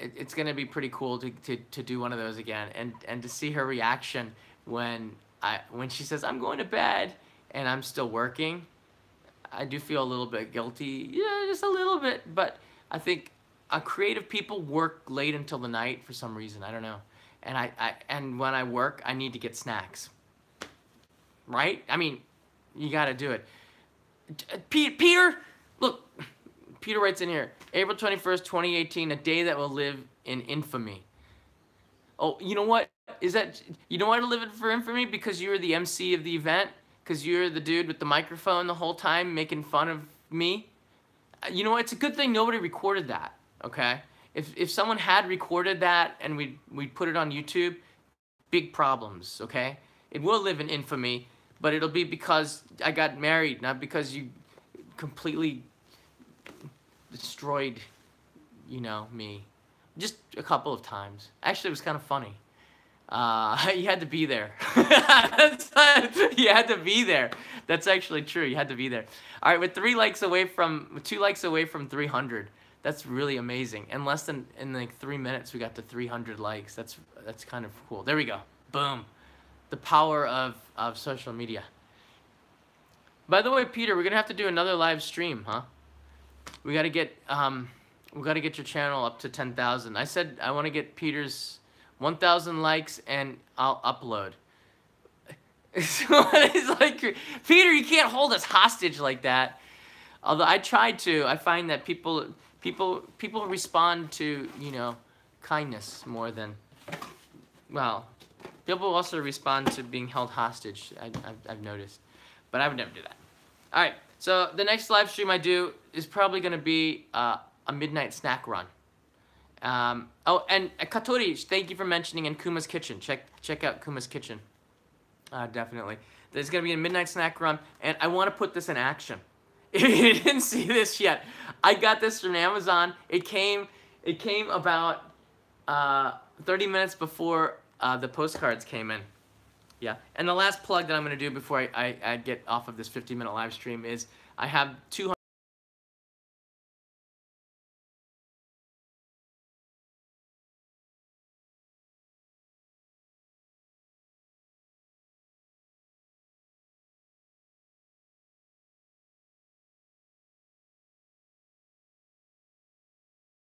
it's gonna be pretty cool to do one of those again, and to see her reaction when she says I'm going to bed and I'm still working. I do feel a little bit guilty, yeah, just a little bit, but I think creative people work late until the night for some reason. I don't know, and when I work, I need to get snacks. Right? I mean, you got to do it. Peter, look, Peter writes in here, April 21st, 2018, a day that will live in infamy. Oh, you know what? You know why to live for infamy? Because you were the MC of the event? Because you're the dude with the microphone the whole time making fun of me? You know what? It's a good thing nobody recorded that, okay? If someone had recorded that and we'd put it on YouTube, big problems, okay? It will live in infamy, but it'll be because I got married, not because you completely destroyed, you know, me. Just a couple of times. Actually, it was kind of funny. You had to be there. You had to be there. That's actually true. You had to be there. All right, with 2 likes away from 300. That's really amazing. In like 3 minutes, we got to 300 likes. That's kind of cool. There we go. Boom. The power of social media. By the way, Peter, we're gonna have to do another live stream, huh? We gotta get your channel up to 10,000. I said I want to get Peter's 1,000 likes and I'll upload. So it's like, Peter, you can't hold us hostage like that. Although I tried to, I find that people respond to, you know, kindness more than, well, people also respond to being held hostage. I've noticed, but I would never do that. All right, so the next live stream I do is probably going to be a midnight snack run. Oh, and Katori, thank you for mentioning in Kuma's Kitchen. Check out Kuma's Kitchen. Definitely. There's going to be a midnight snack run, and I want to put this in action. If you didn't see this yet, I got this from Amazon. It came about 30 minutes before the postcards came in. Yeah, and the last plug that I'm going to do before I get off of this 50-minute live stream is I have 200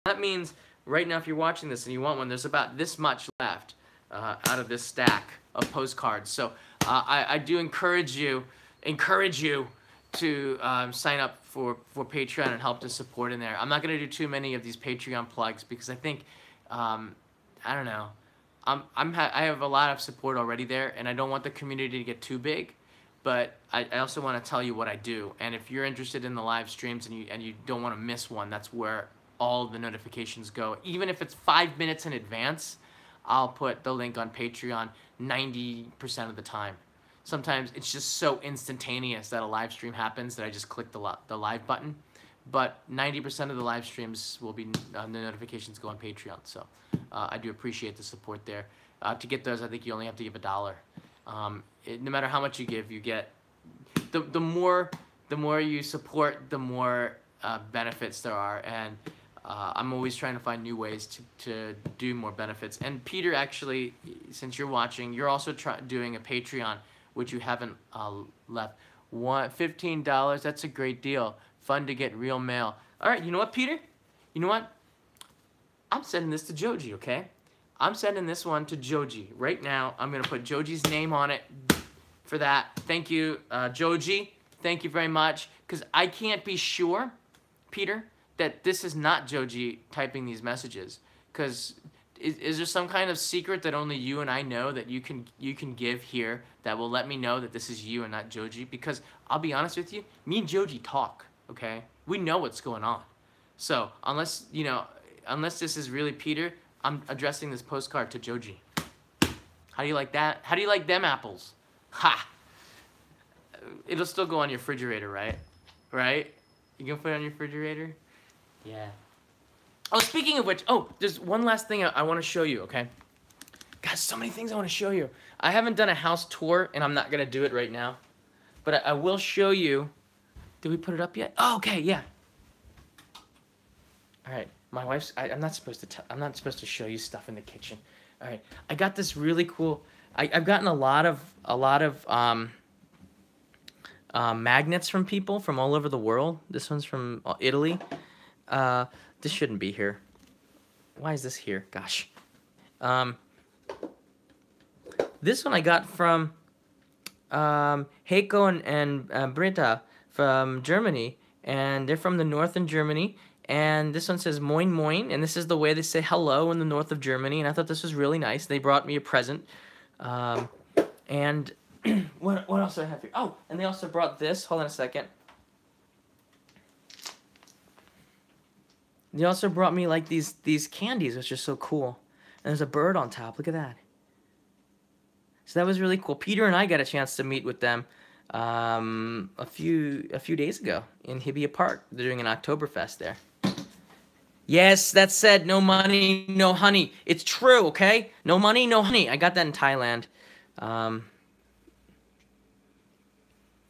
That means right now if you're watching this and you want one, there's about this much left out of this stack of postcards. So I do encourage you to sign up for Patreon and help to support in there. I'm not going to do too many of these Patreon plugs because I think, I don't know, I have a lot of support already there, and I don't want the community to get too big. But I also want to tell you what I do, and if you're interested in the live streams and you don't want to miss one, that's where all the notifications go. Even if it's 5 minutes in advance, I'll put the link on Patreon 90% of the time. Sometimes it's just so instantaneous that a live stream happens that I just click the live button. But 90% of the live streams will be, the notifications go on Patreon. So I do appreciate the support there. To get those, I think you only have to give $1. No matter how much you give, you get, the more you support, the more benefits there are. And I'm always trying to find new ways to do more benefits. And Peter, actually, since you're watching, you're also doing a Patreon, which you haven't left. $15, that's a great deal. Fun to get real mail. All right, you know what, Peter? You know what? I'm sending this to Joji, okay? I'm sending this one to Joji. Right now, I'm going to put Joji's name on it for that. Thank you, Joji. Thank you very much. Because I can't be sure, Peter, that this is not Joji typing these messages. Because is there some kind of secret that only you and I know that you can give here that will let me know that this is you and not Joji? Because I'll be honest with you, me and Joji talk, okay? We know what's going on. So unless this is really Peter, I'm addressing this postcard to Joji. How do you like that? How do you like them apples? Ha! It'll still go on your refrigerator, right? Right? You gonna put it on your refrigerator? Yeah. Oh, speaking of which, there's one last thing I want to show you, okay? Got so many things I want to show you. I haven't done a house tour, and I'm not gonna do it right now. But I will show you. Did we put it up yet? Oh, okay, yeah. All right. My wife's. I'm not supposed to show you stuff in the kitchen. All right. I got this really cool. I've gotten a lot of magnets from people from all over the world. This one's from Italy. This shouldn't be here. Why is this here? Gosh. This one I got from Heiko and Britta from Germany, and they're from the north in Germany. And this one says moin moin, and this is the way they say hello in the north of Germany, and I thought this was really nice. They brought me a present. And what else do I have here? Oh, and they also brought this. Hold on a second. They also brought me like these candies, which are so cool. And there's a bird on top. Look at that. So that was really cool. Peter and I got a chance to meet with them a few days ago in Hibbia Park. They're doing an Oktoberfest there. Yes, that said, no money, no honey. It's true, okay? No money, no honey. I got that in Thailand.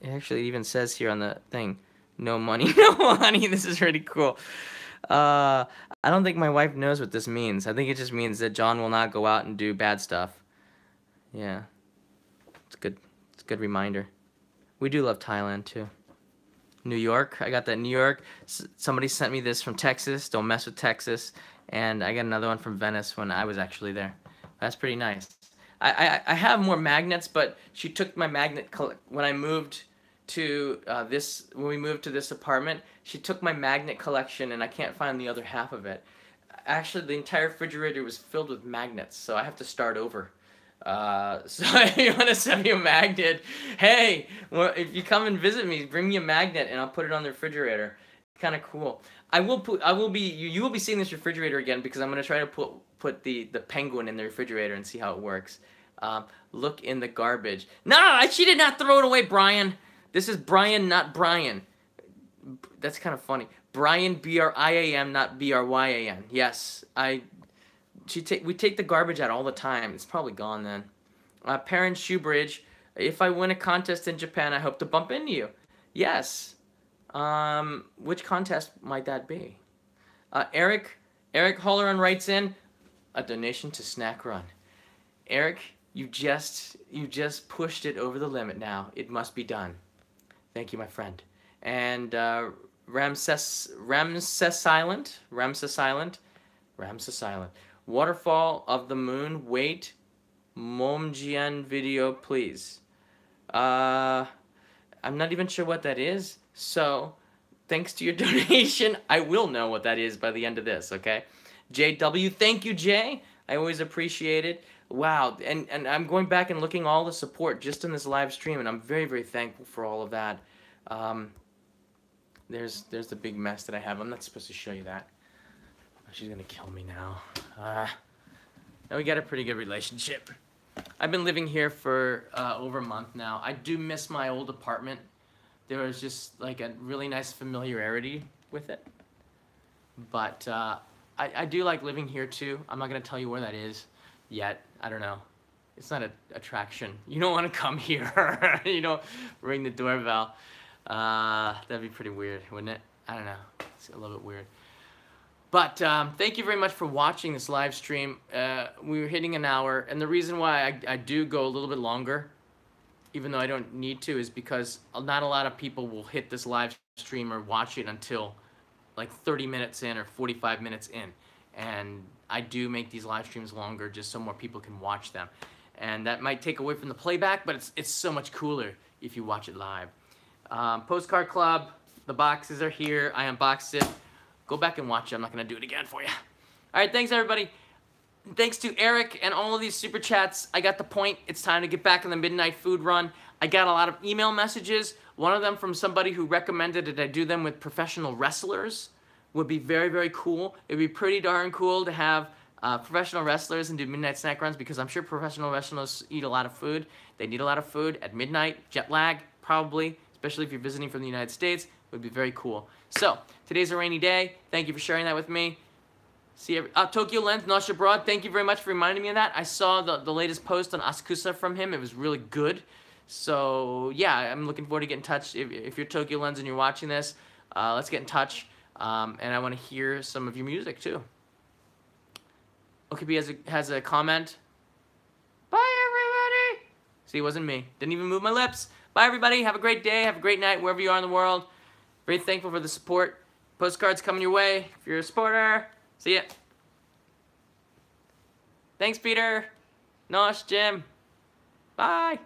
It actually even says here on the thing, no money, no honey. This is really cool. I don't think my wife knows what this means. I think it just means that John will not go out and do bad stuff. Yeah. It's good. It's a good reminder. We do love Thailand, too. New York. I got that in New York. Somebody sent me this from Texas. Don't mess with Texas. And I got another one from Venice when I was actually there. That's pretty nice. I have more magnets, but she took my magnet when I moved to when we moved to this apartment. She took my magnet collection, and I can't find the other half of it. Actually, the entire refrigerator was filled with magnets, so I have to start over. So if you want to send me a magnet, hey, well, if you come and visit me, bring me a magnet and I'll put it on the refrigerator. Kind of cool. You will be seeing this refrigerator again because I'm going to try to put the penguin in the refrigerator and see how it works. Look in the garbage. No, she did not throw it away, Brian. This is Brian, not Brian. That's kind of funny. Brian, B-R-I-A-M, not B-R-Y-A-N. Yes, we take the garbage out all the time. It's probably gone then. Perrin Shoebridge, if I win a contest in Japan, I hope to bump into you. Yes. Which contest might that be? Eric Holleran writes in a donation to Snack Run. Eric, you just pushed it over the limit now. It must be done. Thank you, my friend. And Ramses Island. Waterfall of the Moon. Wait. Momjian video, please. I'm not even sure what that is. So, thanks to your donation, I will know what that is by the end of this, okay? JW, thank you, Jay. I always appreciate it. Wow, and I'm going back and looking all the support just in this live stream, and I'm very, very thankful for all of that. There's the big mess that I have. I'm not supposed to show you that. She's gonna kill me now. Now we got a pretty good relationship. I've been living here for over a month now. I do miss my old apartment. There was just like a really nice familiarity with it. But I do like living here too. I'm not gonna tell you where that is yet. I don't know. It's not an attraction. You don't want to come here. You know, ring the doorbell. That'd be pretty weird, wouldn't it? I don't know. It's a little bit weird. But thank you very much for watching this live stream. We were hitting an hour, and the reason why I do go a little bit longer, even though I don't need to, is because not a lot of people will hit this live stream or watch it until like 30 minutes in or 45 minutes in. And I do make these live streams longer just so more people can watch them. And that might take away from the playback, but it's so much cooler if you watch it live. Postcard Club, the boxes are here. I unboxed it. Go back and watch it. I'm not going to do it again for you. All right, thanks, everybody. Thanks to Eric and all of these super chats. I got the point. It's time to get back on the midnight food run. I got a lot of email messages. One of them from somebody who recommended that I do them with professional wrestlers. Would be very, very cool. It'd be pretty darn cool to have professional wrestlers and do midnight snack runs, because I'm sure professional wrestlers eat a lot of food. They need a lot of food at midnight. Jet lag, probably, especially if you're visiting from the United States. It would be very cool. So, today's a rainy day. Thank you for sharing that with me. See you Tokyo Lens, Nasha Broad, thank you very much for reminding me of that. I saw the latest post on Asakusa from him. It was really good. So, yeah, I'm looking forward to getting in touch. If you're Tokyo Lens and you're watching this, let's get in touch. And I want to hear some of your music, too. OKB has a comment. Bye, everybody. See, it wasn't me. Didn't even move my lips. Bye, everybody. Have a great day. Have a great night wherever you are in the world. Very thankful for the support. Postcards coming your way if you're a supporter. See ya. Thanks, Peter. Nosh, Jim. Bye.